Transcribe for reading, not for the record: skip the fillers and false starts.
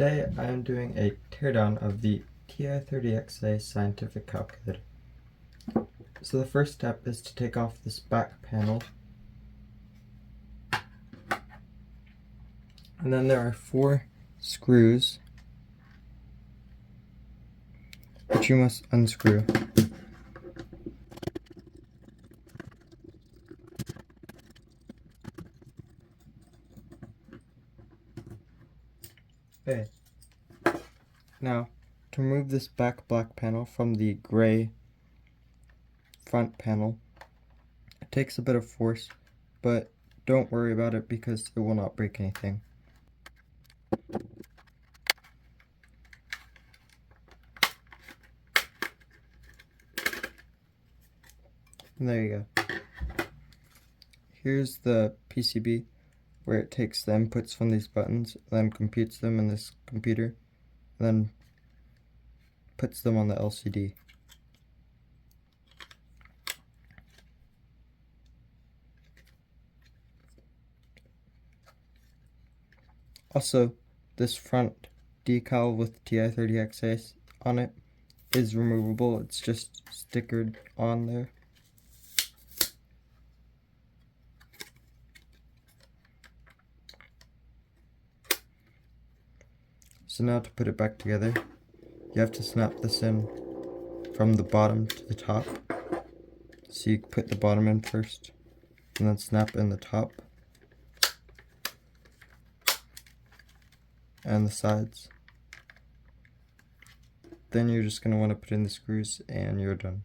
Today I am doing a teardown of the TI-30Xa scientific calculator. So the first step is to take off this back panel. And then there are 4 screws which you must unscrew. Okay. Now, to remove this back black panel from the gray front panel, it takes a bit of force, but don't worry about it because it will not break anything. And there you go. Here's the PCB where it takes the inputs from these buttons, then computes them in this computer, then puts them on the LCD. Also, this front decal with TI-30Xa on it is removable. It's just stickered on there. So now to put it back together, you have to snap this in from the bottom to the top. So you put the bottom in first, and then snap in the top and the sides. Then you're just going to want to put in the screws and you're done.